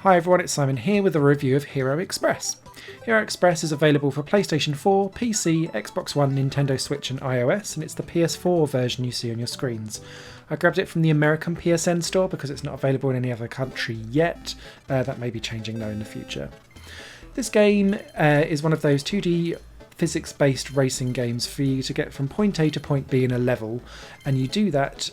Hi everyone, it's Simon here with a review of Hero Express. Hero Express is available for PlayStation 4, PC, Xbox One, Nintendo Switch and iOS, and it's the PS4 version you see on your screens. I grabbed it from the American PSN store because it's not available in any other country yet. That may be changing though in the future. This game is one of those 2D physics-based racing games for you to get from point A to point B in a level, and you do that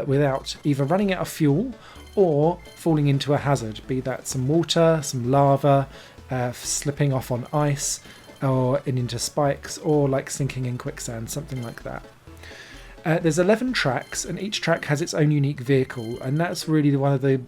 without either running out of fuel or falling into a hazard, be that some water, some lava, slipping off on ice, or into spikes, or like sinking in quicksand, something like that. There's 11 tracks, and each track has its own unique vehicle, and that's really one of the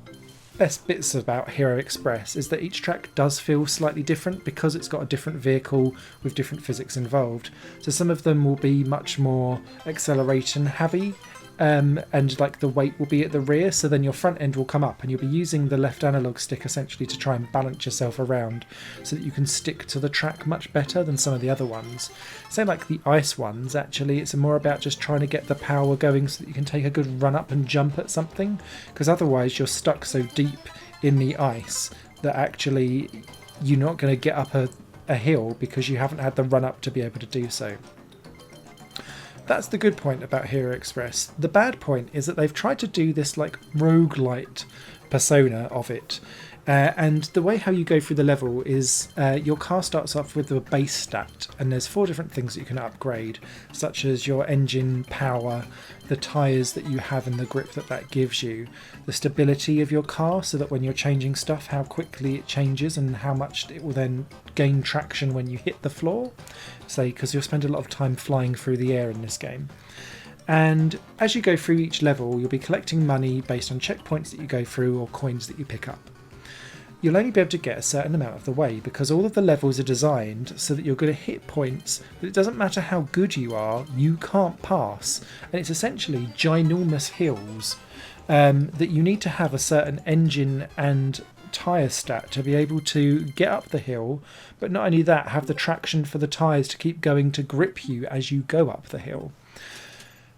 best bits about Hero Express, is that each track does feel slightly different because it's got a different vehicle with different physics involved. So some of them will be much more acceleration heavy, and like the weight will be at the rear, so then your front end will come up and you'll be using the left analog stick essentially to try and balance yourself around so that you can stick to the track much better than some of the other ones. Say like the ice ones, actually it's more about just trying to get the power going so that you can take a good run up and jump at something, because otherwise you're stuck so deep in the ice that actually you're not going to get up a hill because you haven't had the run up to be able to do so. That's the good point about Hero Express. The bad point is that they've tried to do this like Rouge-lite persona of it. And the way how you go through the level is your car starts off with a base stat, and there's 4 different things that you can upgrade, such as your engine power, the tyres that you have and the grip that gives you, the stability of your car so that when you're changing stuff how quickly it changes and how much it will then gain traction when you hit the floor, say, because you'll spend a lot of time flying through the air in this game. And as you go through each level you'll be collecting money based on checkpoints that you go through or coins that you pick up. You'll only be able to get a certain amount of the way because all of the levels are designed so that you're going to hit points that it doesn't matter how good you are, you can't pass. And it's essentially ginormous hills that you need to have a certain engine and tyre stat to be able to get up the hill, but not only that, have the traction for the tyres to keep going to grip you as you go up the hill.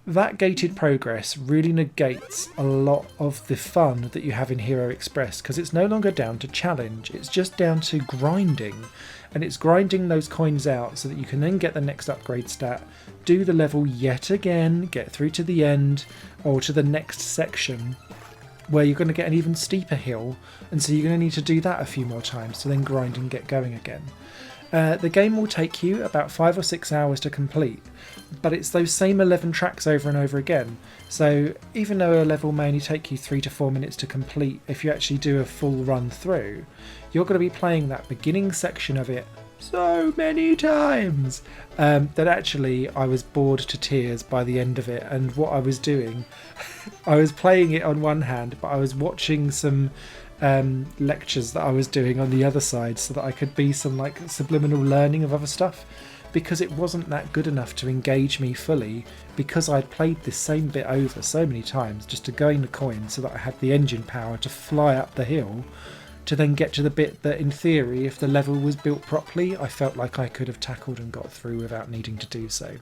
That gated progress really negates a lot of the fun that you have in Hero Express, because it's no longer down to challenge, it's just down to grinding, and it's grinding those coins out so that you can then get the next upgrade stat, do the level yet again, get through to the end or to the next section where you're going to get an even steeper hill, and so you're going to need to do that a few more times to then grind and get going again. The game will take you about 5 or 6 hours to complete, but it's those same 11 tracks over and over again. So even though a level may only take you 3 to 4 minutes to complete, if you actually do a full run through, you're going to be playing that beginning section of it so many times that actually I was bored to tears by the end of it. And what I was doing, I was playing it on one hand, but I was watching some lectures that I was doing on the other side so that I could be some like subliminal learning of other stuff, because it wasn't that good enough to engage me fully, because I'd played this same bit over so many times just to gain the coin so that I had the engine power to fly up the hill to then get to the bit that in theory, if the level was built properly, I felt like I could have tackled and got through without needing to do so.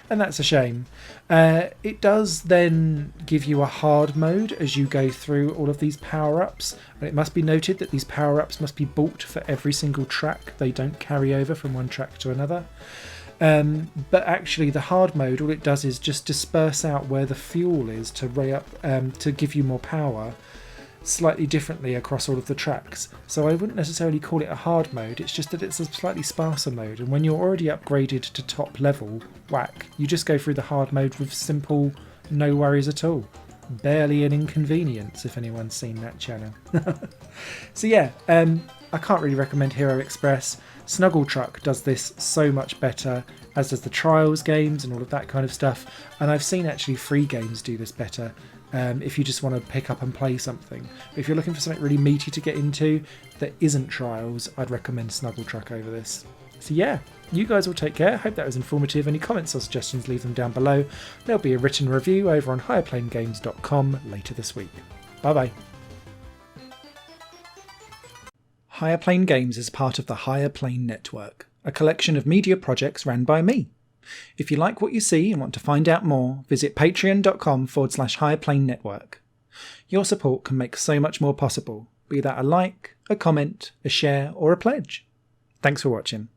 And that's a shame. It does then give you a hard mode as you go through all of these power-ups, and it must be noted that these power-ups must be bought for every single track. They don't carry over from one track to another. But actually the hard mode, all it does is just disperse out where the fuel is to give you more power slightly differently across all of the tracks. So I wouldn't necessarily call it a hard mode, it's just that it's a slightly sparser mode, and when you're already upgraded to top level, whack, you just go through the hard mode with simple, no worries at all. Barely an inconvenience, if anyone's seen that channel. So yeah, I can't really recommend Hero Express. Snuggle Truck does this so much better, as does the Trials games and all of that kind of stuff, and I've seen actually free games do this better. If you just want to pick up and play something. But if you're looking for something really meaty to get into that isn't Trials, I'd recommend Snuggle Truck over this. So yeah, you guys will take care. Hope that was informative. Any comments or suggestions, leave them down below. There'll be a written review over on higherplanegames.com later this week. Bye bye. Higher Plane Games is part of the Higher Plane Network, a collection of media projects ran by me. If you like what you see and want to find out more, visit patreon.com/higherplane network. Your support can make so much more possible, be that a like, a comment, a share, or a pledge. Thanks for watching.